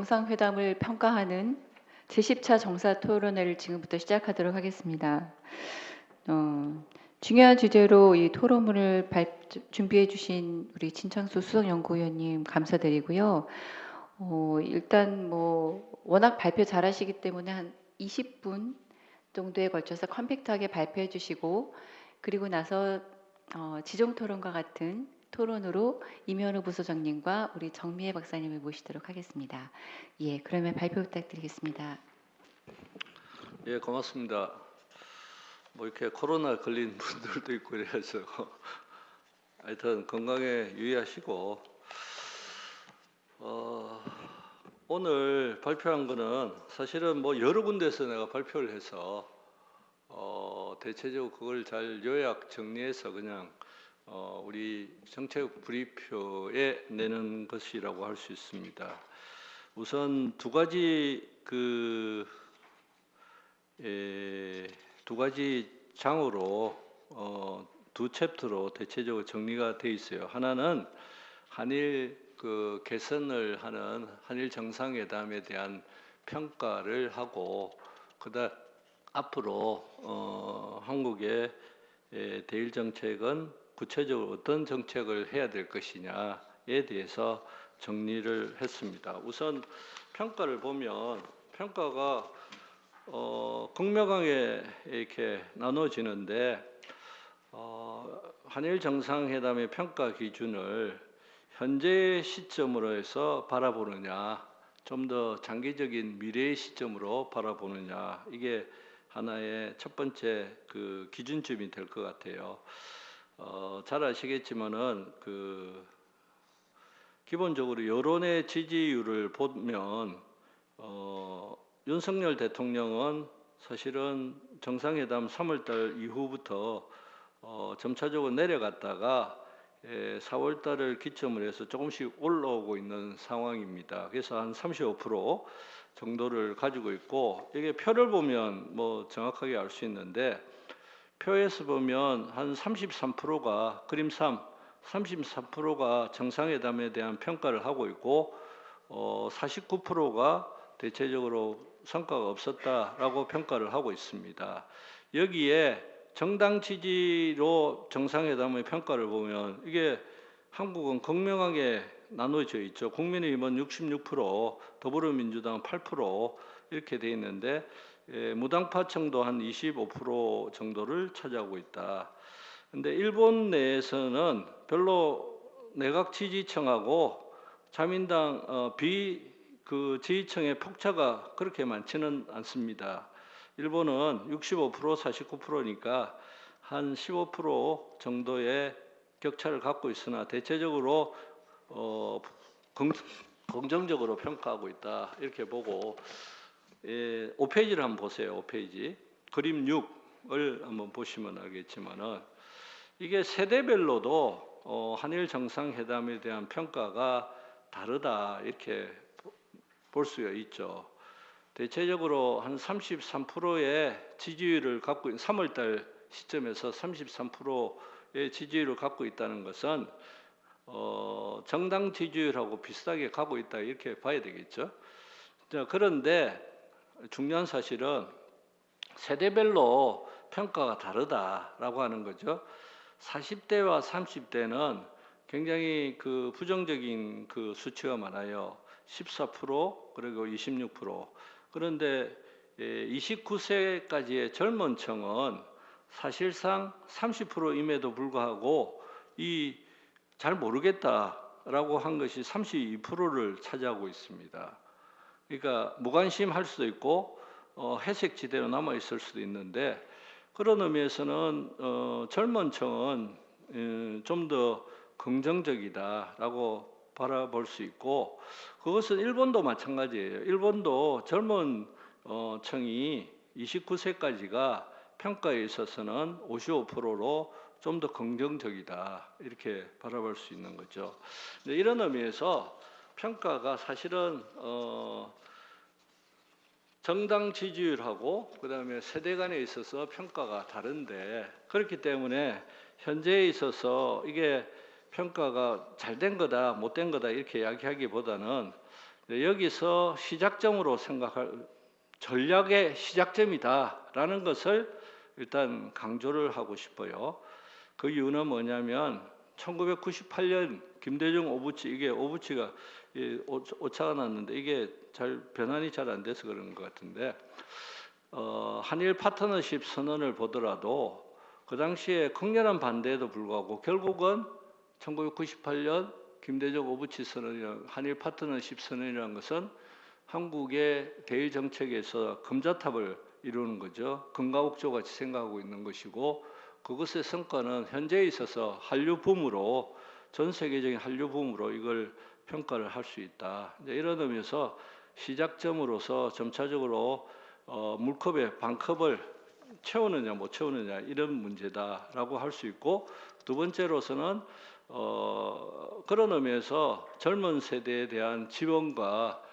정상회담을 평가하는 제10차 정사토론회를 지금부터 시작하도록 하겠습니다. 중요한 주제로 이 토론문을 준비해 주신 우리 진창수 수석연구위원님 감사드리고요. 일단 워낙 발표 잘하시기 때문에 한 20분 정도에 걸쳐서 컴팩트하게 발표해 주시고, 그리고 나서 지정토론과 같은 토론으로 임현우 부소장님과 우리 정미애 박사님을 모시도록 하겠습니다. 예, 그러면 발표 부탁드리겠습니다. 예, 고맙습니다. 이렇게 코로나 걸린 분들도 있고 이래서 하여튼 건강에 유의하시고, 오늘 발표한 거는 사실은 여러 군데서 내가 발표를 해서 대체적으로 그걸 잘 요약 정리해서 그냥 우리 정책 브리표에 내는 것이라고 할 수 있습니다. 우선 두 가지 장으로 두 챕터로 대체적으로 정리가 돼 있어요. 하나는 한일 개선을 하는 한일 정상회담에 대한 평가를 하고, 그다음 앞으로 한국의 대일 정책은 구체적으로 어떤 정책을 해야 될 것이냐에 대해서 정리를 했습니다. 우선 평가를 보면 평가가 극명하게 이렇게 나눠지는데, 한일 정상회담의 평가 기준을 현재 시점으로 해서 바라보느냐, 좀 더 장기적인 미래의 시점으로 바라보느냐, 이게 하나의 첫 번째 기준점이 될 것 같아요. 잘 아시겠지만은 기본적으로 여론의 지지율을 보면 윤석열 대통령은 사실은 정상회담 3월달 이후부터 점차적으로 내려갔다가 4월달을 기점으로 해서 조금씩 올라오고 있는 상황입니다. 그래서 한 35% 정도를 가지고 있고, 이게 표를 보면 정확하게 알 수 있는데, 표에서 보면 한 33%가 그림 3, 33%가 정상회담에 대한 평가를 하고 있고, 49%가 대체적으로 성과가 없었다라고 평가를 하고 있습니다. 여기에 정당 지지로 정상회담의 평가를 보면 이게 한국은 극명하게 나눠져 있죠. 국민의힘은 66%, 더불어민주당은 8% 이렇게 돼 있는데, 무당파층도 한 25% 정도를 차지하고 있다. 근데 일본 내에서는 별로 내각 지지층하고 자민당 지지층의 폭차가 그렇게 많지는 않습니다. 일본은 65%, 49%니까 한 15% 정도의 격차를 갖고 있으나 대체적으로 긍정적으로 평가하고 있다, 이렇게 보고, 5페이지를 한번 보세요. 5페이지 그림 6을 한번 보시면 알겠지만은, 이게 세대별로도 한일 정상회담에 대한 평가가 다르다, 이렇게 볼 수가 있죠. 대체적으로 한 33%의 지지율을 갖고 있는 3월달 시점에서 33%의 지지율을 갖고 있다는 것은 정당 지지율하고 비슷하게 가고 있다, 이렇게 봐야 되겠죠. 자, 그런데 중요한 사실은 세대별로 평가가 다르다라고 하는 거죠. 40대와 30대는 굉장히 부정적인 수치가 많아요. 14% 그리고 26%. 그런데 29세까지의 젊은 층은 사실상 30%임에도 불구하고 잘 모르겠다라고 한 것이 32%를 차지하고 있습니다. 그러니까 무관심할 수도 있고 회색 지대로 남아 있을 수도 있는데, 그런 의미에서는 젊은 층은 좀 더 긍정적이다라고 바라볼 수 있고, 그것은 일본도 마찬가지예요. 일본도 젊은 층이 29세까지가 평가에 있어서는 55%로 좀 더 긍정적이다, 이렇게 바라볼 수 있는 거죠. 이런 의미에서 평가가 사실은 정당 지지율하고 그다음에 세대 간에 있어서 평가가 다른데, 그렇기 때문에 현재에 있어서 이게 평가가 잘 된 거다, 못 된 거다, 이렇게 이야기하기보다는 여기서 시작점으로 생각할 전략의 시작점이다라는 것을 일단 강조를 하고 싶어요. 그 이유는 뭐냐면 1998년 김대중 오부치 이게 오부치가 오차가 났는데 이게 잘 변환이 잘 안 돼서 그런 것 같은데 한일 파트너십 선언을 보더라도 그 당시에 극렬한 반대에도 불구하고 결국은 1998년 김대중 오부치 선언이란 한일 파트너십 선언이라는 것은 한국의 대일 정책에서 금자탑을 이루는 거죠. 금가옥조 같이 생각하고 있는 것이고 그것의 성과는 현재에 있어서 한류 붐으로 전 세계적인 한류 붐으로 이걸 평가를 할 수 있다. 이런 의미에서 시작점으로서 점차적으로 물컵의 반컵을 채우느냐 못 채우느냐 이런 문제다라고 할 수 있고 두 번째로서는 그런 의미에서 젊은 세대에 대한 지원과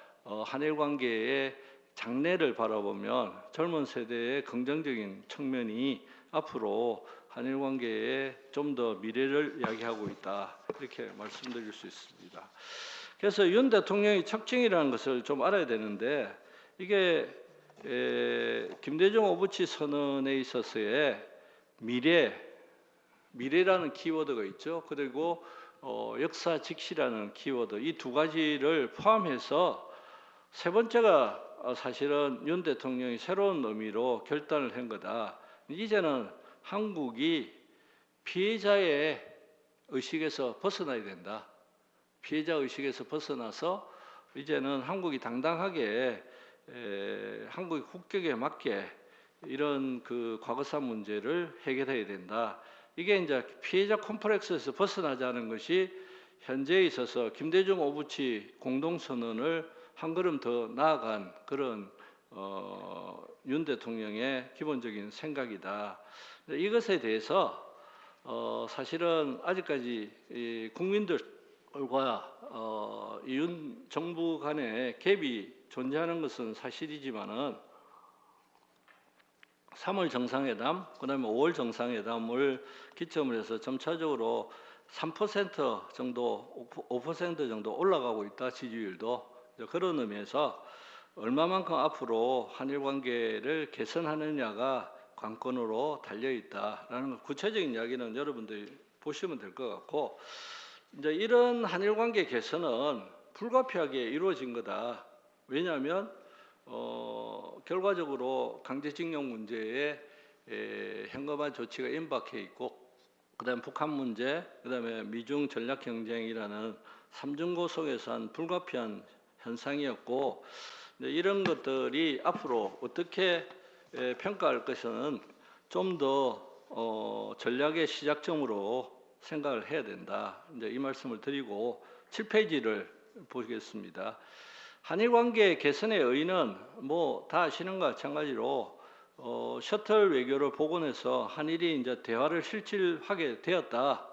한일 관계의 장래를 바라보면 젊은 세대의 긍정적인 측면이 앞으로 한일 관계에 좀 더 미래를 이야기하고 있다 이렇게 말씀드릴 수 있습니다. 그래서 윤 대통령의 척증이라는 것을 좀 알아야 되는데 이게 김대중 오부치 선언에 있어서의 미래라는 키워드가 있죠. 그리고 역사 직시라는 키워드 이 두 가지를 포함해서 세 번째가 사실은 윤 대통령이 새로운 의미로 결단을 한 거다. 이제는 한국이 피해자의 의식에서 벗어나야 된다. 피해자 의식에서 벗어나서 이제는 한국이 당당하게 한국의 국격에 맞게 이런 그 과거사 문제를 해결해야 된다. 이게 이제 피해자 콤플렉스에서 벗어나자는 것이 현재에 있어서 김대중 오부치 공동선언을 한 걸음 더 나아간 그런 윤 대통령의 기본적인 생각이다. 이것에 대해서 사실은 아직까지 이 국민들과 윤 정부 간의 갭이 존재하는 것은 사실이지만은 3월 정상회담, 그다음에 5월 정상회담을 기점으로 해서 점차적으로 3% 정도, 5% 정도 올라가고 있다 지지율도 그런 의미에서 얼마만큼 앞으로 한일 관계를 개선하느냐가 관건으로 달려 있다라는 구체적인 이야기는 여러분들이 보시면 될 것 같고 이제 이런 한일 관계 개선은 불가피하게 이루어진 거다. 왜냐하면 결과적으로 강제징용 문제에 현금화 조치가 임박해 있고 그다음 북한 문제, 그다음에 미중 전략 경쟁이라는 삼중고 속에서 한 불가피한 현상이었고 이런 것들이 앞으로 어떻게 평가할 것은 좀 더 전략의 시작점으로 생각을 해야 된다. 이제 이 말씀을 드리고 7페이지를 보겠습니다. 한일 관계 개선의 의의는 뭐 다 아시는 것과 마찬가지로 셔틀 외교를 복원해서 한일이 이제 대화를 실질하게 되었다.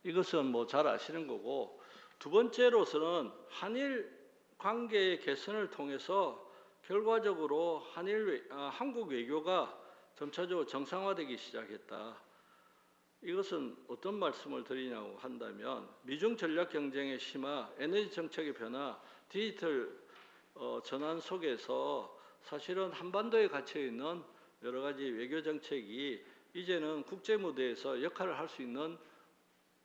이것은 뭐 잘 아시는 거고 두 번째로서는 한일 관계의 개선을 통해서 결과적으로 한국 외교가 점차적으로 정상화되기 시작했다. 이것은 어떤 말씀을 드리냐고 한다면 미중 전략 경쟁의 심화, 에너지 정책의 변화, 디지털 전환 속에서 사실은 한반도에 갇혀 있는 여러 가지 외교 정책이 이제는 국제 무대에서 역할을 할 수 있는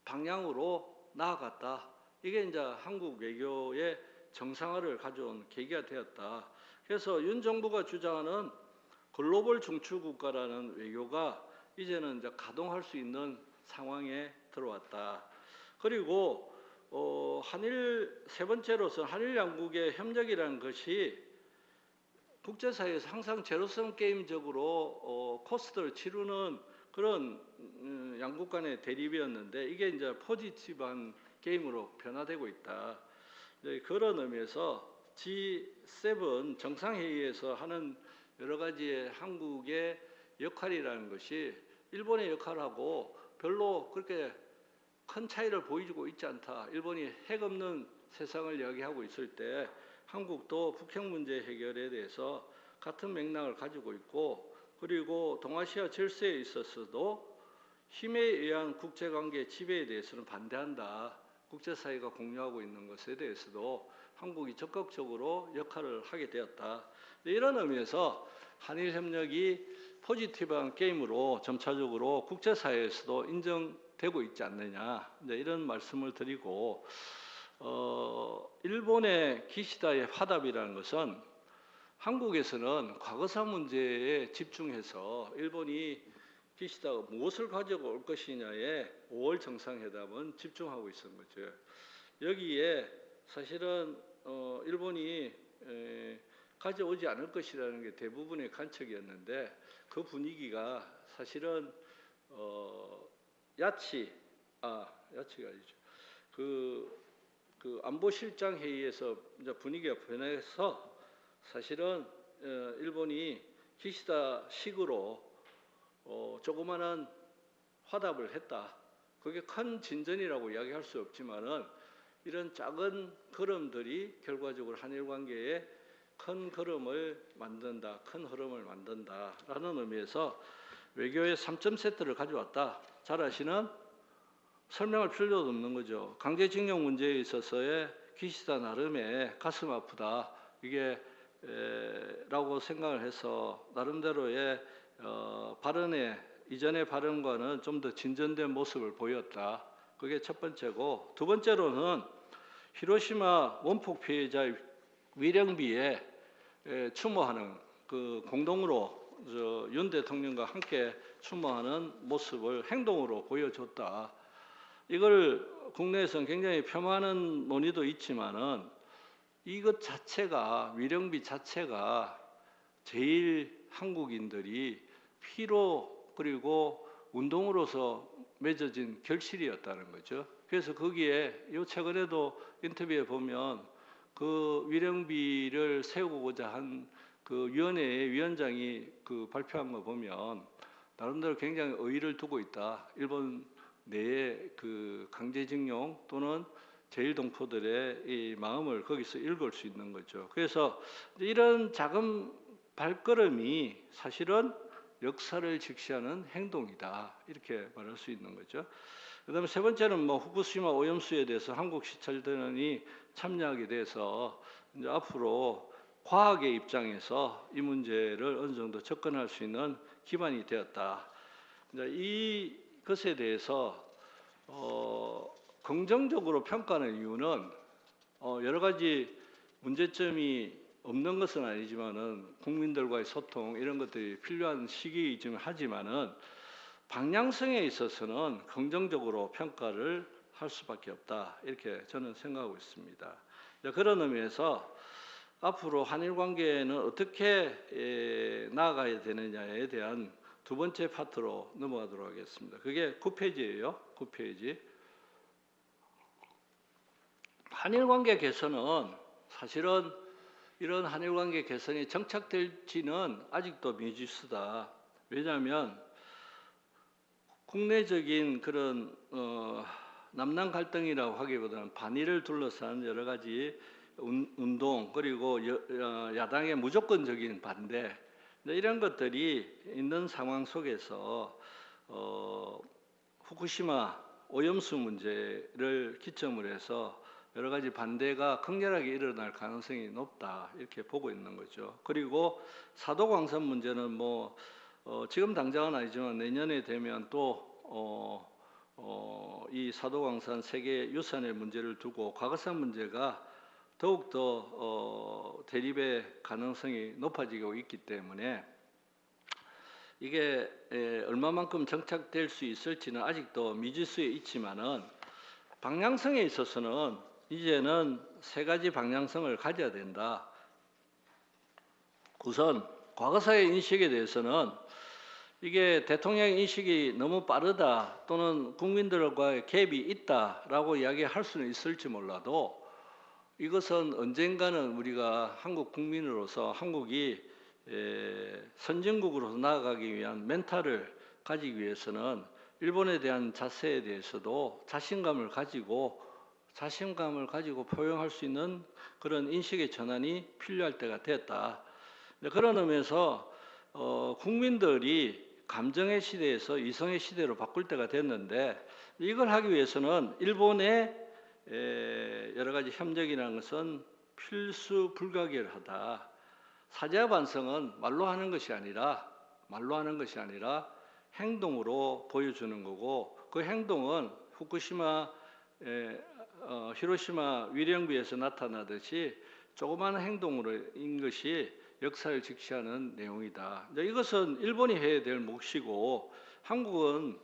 방향으로 나아갔다. 이게 이제 한국 외교의 정상화를 가져온 계기가 되었다. 그래서 윤 정부가 주장하는 글로벌 중추 국가라는 외교가 이제는 이제 가동할 수 있는 상황에 들어왔다. 그리고 한일 세 번째로서 한일 양국의 협력이라는 것이 국제사회에서 항상 제로섬 게임적으로 코스트를 치르는 그런 양국 간의 대립이었는데 이게 이제 포지티브한 게임으로 변화되고 있다. 그런 의미에서 G7 정상회의에서 하는 여러 가지의 한국의 역할이라는 것이 일본의 역할하고 별로 그렇게 큰 차이를 보이고 있지 않다. 일본이 핵 없는 세상을 이야기하고 있을 때 한국도 북핵 문제 해결에 대해서 같은 맥락을 가지고 있고 그리고 동아시아 질서에 있어서도 힘에 의한 국제관계 지배에 대해서는 반대한다. 국제사회가 공유하고 있는 것에 대해서도 한국이 적극적으로 역할을 하게 되었다. 이런 의미에서 한일 협력이 포지티브한 게임으로 점차적으로 국제사회에서도 인정되고 있지 않느냐, 이제 이런 말씀을 드리고, 일본의 기시다의 화답이라는 것은 한국에서는 과거사 문제에 집중해서 일본이 기시다가 무엇을 가지고 올 것이냐에 5월 정상회담은 집중하고 있었던 거죠. 여기에 사실은 일본이 가져오지 않을 것이라는 게 대부분의 관측이었는데, 그 분위기가 사실은 야치가 아니죠. 그 안보실장 회의에서 이제 분위기가 변해서 사실은 일본이 기시다식으로 조그마한 화답을 했다. 그게 큰 진전이라고 이야기할 수 없지만은 이런 작은 걸음들이 결과적으로 한일 관계에 큰 걸음을 만든다, 큰 흐름을 만든다라는 의미에서 외교의 3점 세트를 가져왔다. 잘 아시는, 설명할 필요도 없는 거죠. 강제징용 문제에 있어서의 기시다 나름의 가슴 아프다, 이게 라고 생각을 해서 나름대로의 발언에, 이전의 발언과는 좀 더 진전된 모습을 보였다. 그게 첫 번째고, 두 번째로는 히로시마 원폭 피해자 위령비에 추모하는, 그 공동으로 윤 대통령과 함께 추모하는 모습을 행동으로 보여줬다. 이걸 국내에서는 굉장히 폄하하는 논의도 있지만은 이것 자체가, 위령비 자체가 제일 한국인들이 피로 그리고 운동으로서 맺어진 결실이었다는 거죠. 그래서 거기에 요 최근에도 인터뷰에 보면 그 위령비를 세우고자 한 그 위원회의 위원장이 그 발표한 거 보면 나름대로 굉장히 의의를 두고 있다. 일본 내의 그 강제징용 또는 제일동포들의 이 마음을 거기서 읽을 수 있는 거죠. 그래서 이런 작은 발걸음이 사실은 역사를 직시하는 행동이다, 이렇게 말할 수 있는 거죠. 그다음에 세 번째는 뭐 후쿠시마 오염수에 대해서 한국 시찰단이 참여하게 돼서 이제 앞으로 과학의 입장에서 이 문제를 어느 정도 접근할 수 있는 기반이 되었다. 이제 이것에 대해서 긍정적으로 평가하는 이유는 여러 가지 문제점이 없는 것은 아니지만은 국민들과의 소통 이런 것들이 필요한 시기이긴 하지만은 방향성에 있어서는 긍정적으로 평가를 할 수밖에 없다, 이렇게 저는 생각하고 있습니다. 그런 의미에서 앞으로 한일 관계는 어떻게 나아가야 되느냐에 대한 두 번째 파트로 넘어가도록 하겠습니다. 그게 9페이지예요. 9페이지. 한일 관계 개선은 사실은 이런 한일 관계 개선이 정착될지는 아직도 미지수다. 왜냐하면 국내적인 그런 남남 갈등이라고 하기보다는 반일을 둘러싼 여러 가지 운동, 그리고 야당의 무조건적인 반대, 이런 것들이 있는 상황 속에서 후쿠시마 오염수 문제를 기점으로 해서 여러 가지 반대가 강렬하게 일어날 가능성이 높다, 이렇게 보고 있는 거죠. 그리고 사도광산 문제는 뭐 지금 당장은 아니지만 내년에 되면 또 이 사도광산 세계 유산의 문제를 두고 과거사 문제가 더욱더 대립의 가능성이 높아지고 있기 때문에 이게 얼마만큼 정착될 수 있을지는 아직도 미지수에 있지만은 방향성에 있어서는 이제는 세 가지 방향성을 가져야 된다. 우선 과거사의 인식에 대해서는 이게 대통령 인식이 너무 빠르다 또는 국민들과의 갭이 있다라고 이야기할 수는 있을지 몰라도 이것은 언젠가는 우리가 한국 국민으로서 한국이 선진국으로 나아가기 위한 멘탈을 가지기 위해서는 일본에 대한 자세에 대해서도 자신감을 가지고 포용할 수 있는 그런 인식의 전환이 필요할 때가 됐다. 그런 의미에서 국민들이 감정의 시대에서 이성의 시대로 바꿀 때가 됐는데, 이걸 하기 위해서는 일본의 여러 가지 협력이라는 것은 필수 불가결하다. 사죄와 반성은 말로 하는 것이 아니라 행동으로 보여주는 거고, 그 행동은 후쿠시마 히로시마 위령비에서 나타나듯이 조그마한 행동으로인 것이 역사를 직시하는 내용이다. 이제 이것은 일본이 해야 될 몫이고, 한국은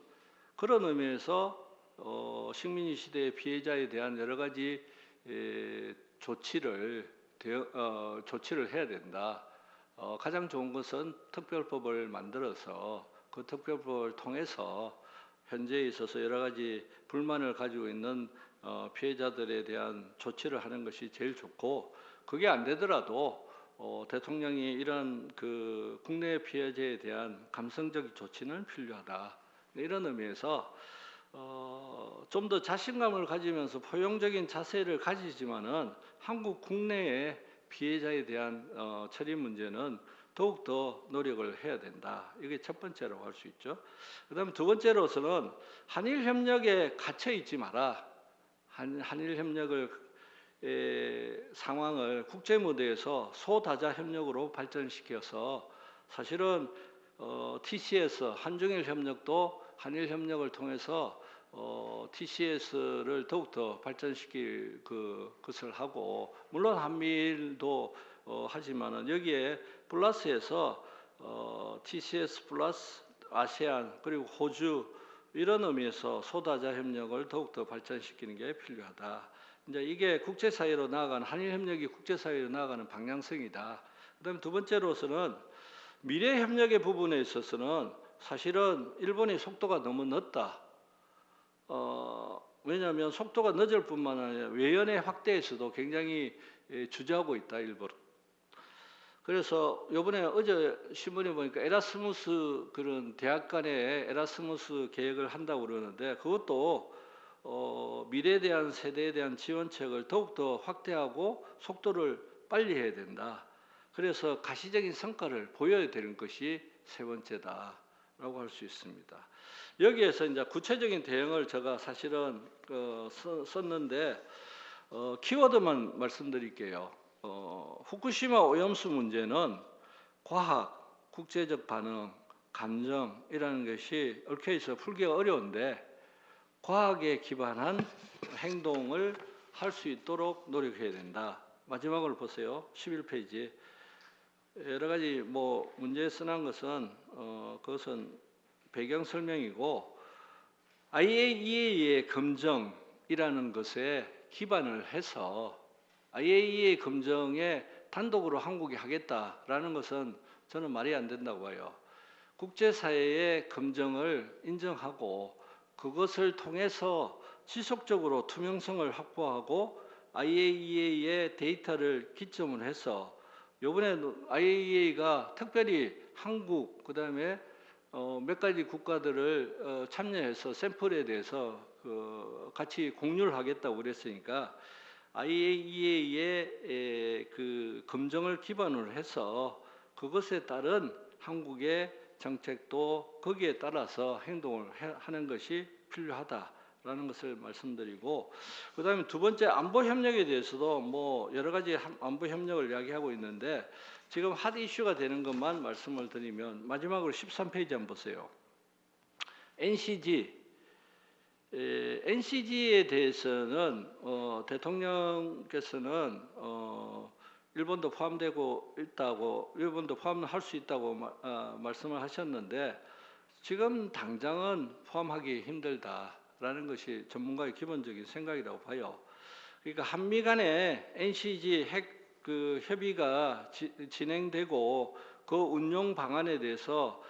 그런 의미에서 식민지 시대의 피해자에 대한 여러 가지 조치를 해야 된다. 가장 좋은 것은 특별법을 만들어서 그 특별법을 통해서 현재에 있어서 여러 가지 불만을 가지고 있는 피해자들에 대한 조치를 하는 것이 제일 좋고, 그게 안 되더라도 대통령이 이런 그 국내 피해자에 대한 감성적 조치는 필요하다. 이런 의미에서 좀 더 자신감을 가지면서 포용적인 자세를 가지지만은 한국 국내의 피해자에 대한 처리 문제는 더욱더 노력을 해야 된다. 이게 첫 번째라고 할 수 있죠. 그다음에 두 번째로서는 한일 협력에 갇혀 있지 마라. 한일 협력을 상황을 국제 무대에서 소다자 협력으로 발전시켜서, 사실은 TCS 한중일 협력도 한일 협력을 통해서 TCS를 더욱더 발전시킬 것을 하고, 물론 한미일도 하지만은 여기에 플러스해서 TCS 플러스 아세안 그리고 호주, 이런 의미에서 소다자 협력을 더욱더 발전시키는 게 필요하다. 이제 이게 국제사회로 나아가는, 한일 협력이 국제사회로 나아가는 방향성이다. 그다음에 두 번째로서는 미래 협력의 부분에 있어서는 사실은 일본의 속도가 너무 늦다. 왜냐하면 속도가 늦을 뿐만 아니라 외연의 확대에서도 굉장히 주저하고 있다, 일본. 그래서 요번에 어제 신문에 보니까 에라스무스, 그런 대학 간의 에라스무스 계획을 한다고 그러는데, 그것도 미래에 대한 세대에 대한 지원책을 더욱더 확대하고 속도를 빨리 해야 된다. 그래서 가시적인 성과를 보여야 되는 것이 세 번째다라고 할 수 있습니다. 여기에서 이제 구체적인 대응을 제가 사실은 썼는데, 키워드만 말씀드릴게요. 후쿠시마 오염수 문제는 과학, 국제적 반응, 감정이라는 것이 얽혀 있어 풀기가 어려운데, 과학에 기반한 행동을 할 수 있도록 노력해야 된다. 마지막으로 보세요. 11페이지. 여러 가지 문제에 써난 것은 그것은 배경 설명이고, IAEA의 검증이라는 것에 기반을 해서 IAEA 검증에 단독으로 한국이 하겠다라는 것은 저는 말이 안 된다고 봐요. 국제사회의 검증을 인정하고 그것을 통해서 지속적으로 투명성을 확보하고 IAEA의 데이터를 기점으로 해서, 이번에 IAEA가 특별히 한국 그다음에 몇 가지 국가들을 참여해서 샘플에 대해서 같이 공유를 하겠다고 그랬으니까, IAEA의 그 검증을 기반으로 해서 그것에 따른 한국의 정책도 거기에 따라서 행동을 하는 것이 필요하다라는 것을 말씀드리고, 그다음에 두 번째 안보 협력에 대해서도 여러 가지 안보 협력을 이야기하고 있는데, 지금 핫 이슈가 되는 것만 말씀을 드리면, 마지막으로 13페이지 한번 보세요. NCG. NCG에 대해서는 대통령께서는 일본도 포함되고 있다고, 일본도 포함할 수 있다고 말씀을 하셨는데, 지금 당장은 포함하기 힘들다라는 것이 전문가의 기본적인 생각이라고 봐요. 그러니까 한미 간에 NCG 핵 협의가 진행되고 그 운용 방안에 대해서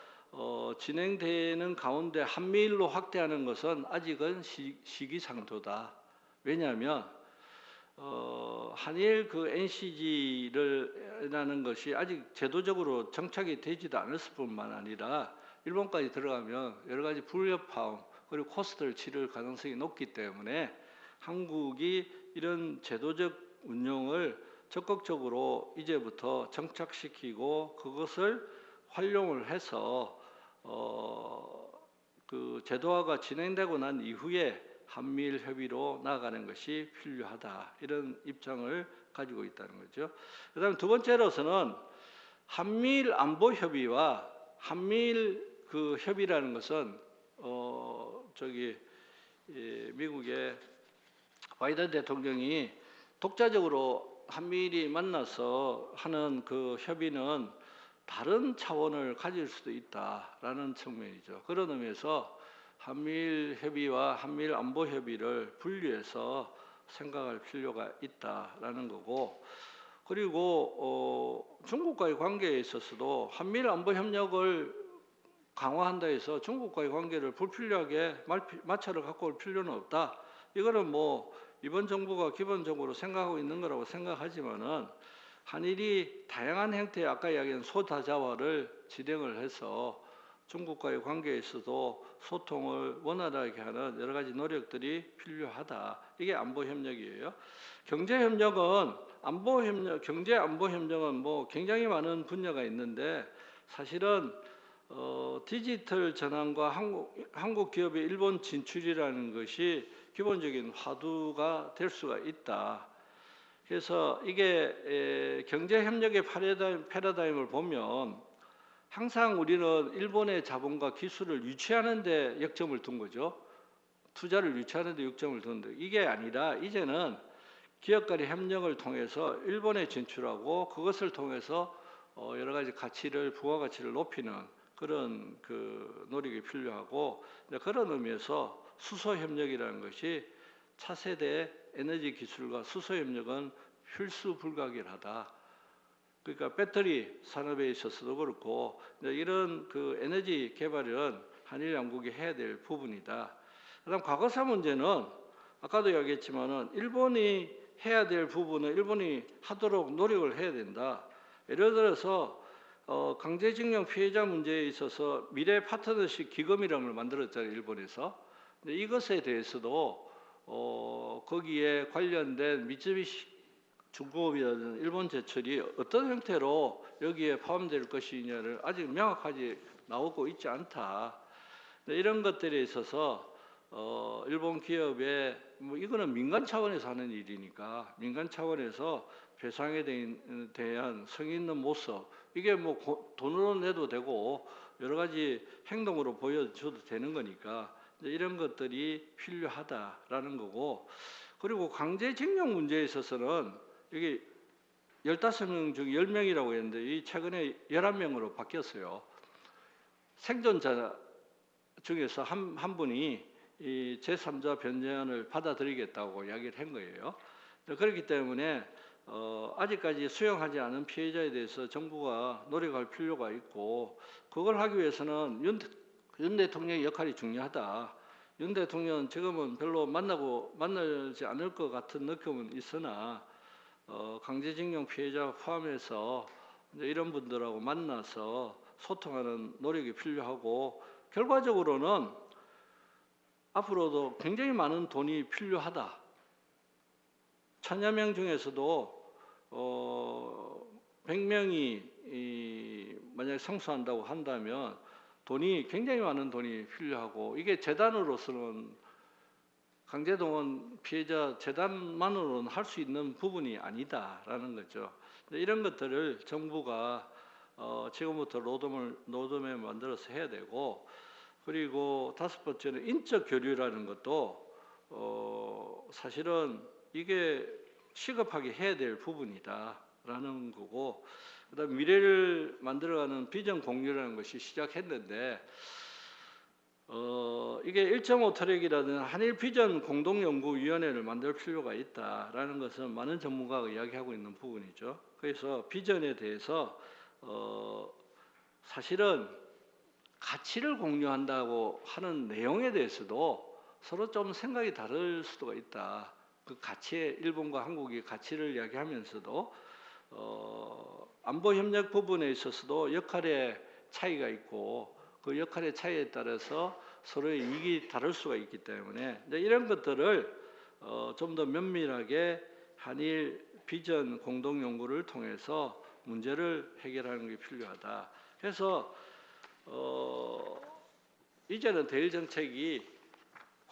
진행되는 가운데 한미일로 확대하는 것은 아직은 시기상조다. 왜냐하면 한일 그 NCG라는 것이 아직 제도적으로 정착이 되지도 않았을 뿐만 아니라 일본까지 들어가면 여러 가지 불협화음 그리고 코스트를 치를 가능성이 높기 때문에, 한국이 이런 제도적 운용을 적극적으로 이제부터 정착시키고 그것을 활용을 해서 그 제도화가 진행되고 난 이후에 한미일 협의로 나아가는 것이 필요하다. 이런 입장을 가지고 있다는 거죠. 그다음 두 번째로서는 한미일 안보 협의와 한미일 그 협의라는 것은 미국의 바이든 대통령이 독자적으로 한미일이 만나서 하는 그 협의는 다른 차원을 가질 수도 있다라는 측면이죠. 그런 의미에서 한미일 협의와 한미일 안보 협의를 분리해서 생각할 필요가 있다라는 거고, 그리고 중국과의 관계에 있어서도 한미일 안보 협력을 강화한다 해서 중국과의 관계를 불필요하게 마찰을 갖고 올 필요는 없다. 이거는 뭐 이번 정부가 기본적으로 생각하고 있는 거라고 생각하지만은 한일이 다양한 형태의 아까 이야기한 소다자화를 진행을 해서 중국과의 관계에 있어도 소통을 원활하게 하는 여러 가지 노력들이 필요하다. 이게 안보 협력이에요. 경제 협력은 경제 안보 협력은 뭐 굉장히 많은 분야가 있는데 사실은 디지털 전환과 한국 기업의 일본 진출이라는 것이 기본적인 화두가 될 수가 있다. 그래서 이게 경제 협력의 패러다임을 보면 항상 우리는 일본의 자본과 기술을 유치하는 데 역점을 둔 거죠. 투자를 유치하는 데 역점을 둔데 이게 아니라 이제는 기업 간의 협력을 통해서 일본에 진출하고 그것을 통해서 여러 가지 부가가치를 높이는 그런 그 노력이 필요하고, 그런 의미에서 수소 협력이라는 것이 차세대 에너지 기술과 수소 협력은 필수 불가결하다. 그러니까 배터리 산업에 있어서도 그렇고 이런 그 에너지 개발은 한일 양국이 해야 될 부분이다. 그다음 과거사 문제는 아까도 이야기했지만은 일본이 해야 될 부분은 일본이 하도록 노력을 해야 된다. 예를 들어서 강제징용 피해자 문제에 있어서 미래 파트너십 기금이라는 걸 만들었잖아요, 일본에서. 근데 이것에 대해서도 거기에 관련된 미쓰비시 중공업이라든 일본 제철이 어떤 형태로 여기에 포함될 것이냐를 아직 명확하게 나오고 있지 않다. 이런 것들에 있어서 일본 기업의 뭐 이거는 민간 차원에서 하는 일이니까 민간 차원에서 배상에 대한 성의 있는 모습, 이게 뭐 돈으로 내도 되고 여러 가지 행동으로 보여줘도 되는 거니까 이런 것들이 필요하다라는 거고, 그리고 강제징용 문제에 있어서는 여기 15명 중 10명이라고 했는데 이 최근에 11명으로 바뀌었어요. 생존자 중에서 한 분이 이 제3자 변제안을 받아들이겠다고 이야기를 한 거예요. 그렇기 때문에 아직까지 수용하지 않은 피해자에 대해서 정부가 노력할 필요가 있고, 그걸 하기 위해서는 윤 대통령의 역할이 중요하다. 윤 대통령은 지금은 별로 만나지 않을 것 같은 느낌은 있으나 강제징용 피해자 포함해서 이제 이런 분들하고 만나서 소통하는 노력이 필요하고, 결과적으로는 앞으로도 굉장히 많은 돈이 필요하다. 1000여 명 중에서도 100명이 만약에 성수한다고 한다면 돈이 굉장히 많은 돈이 필요하고, 이게 재단으로서는 강제동원 피해자 재단만으로는 할 수 있는 부분이 아니다라는 거죠. 이런 것들을 정부가 지금부터 로드맵을 만들어서 해야 되고, 그리고 다섯 번째는 인적 교류라는 것도 사실은 이게 시급하게 해야 될 부분이다라는 거고, 그다음 미래를 만들어가는 비전 공유라는 것이 시작했는데 이게 1.5 트랙이라는 한일 비전 공동연구위원회를 만들 필요가 있다라는 것은 많은 전문가가 이야기하고 있는 부분이죠. 그래서 비전에 대해서 사실은 가치를 공유한다고 하는 내용에 대해서도 서로 좀 생각이 다를 수도 있다. 그 가치에 일본과 한국이 가치를 이야기하면서도 안보 협력 부분에 있어서도 역할의 차이가 있고 그 역할의 차이에 따라서 서로의 이익이 다를 수가 있기 때문에 이런 것들을 좀 더 면밀하게 한일 비전 공동 연구를 통해서 문제를 해결하는 게 필요하다. 그래서 이제는 대일 정책이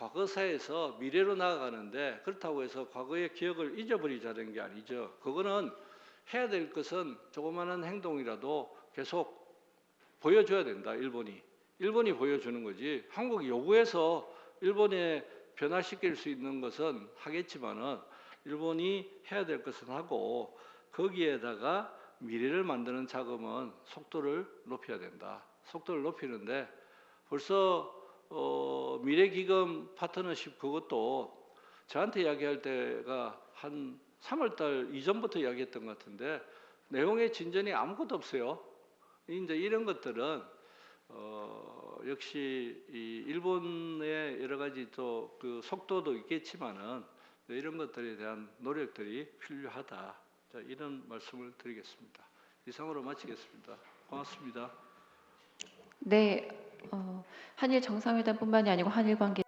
과거사에서 미래로 나아가는데 그렇다고 해서 과거의 기억을 잊어버리자는 게 아니죠. 그거는 해야 될 것은 조그마한 행동이라도 계속 보여줘야 된다. 일본이 보여주는 거지. 한국이 요구해서 일본에 변화시킬 수 있는 것은 하겠지만은 일본이 해야 될 것은 하고 거기에다가 미래를 만드는 작업은 속도를 높여야 된다. 속도를 높이는데 벌써 미래기금 파트너십 그것도 저한테 이야기할 때가 한 3월 달 이전부터 이야기했던 것 같은데 내용의 진전이 아무것도 없어요. 이제 이런 것들은 역시 이 일본의 여러 가지 또 그 속도도 있겠지만은 이런 것들에 대한 노력들이 필요하다. 자, 이런 말씀을 드리겠습니다. 이상으로 마치겠습니다. 고맙습니다. 네, 한일 정상회담뿐만이 아니고 한일 관계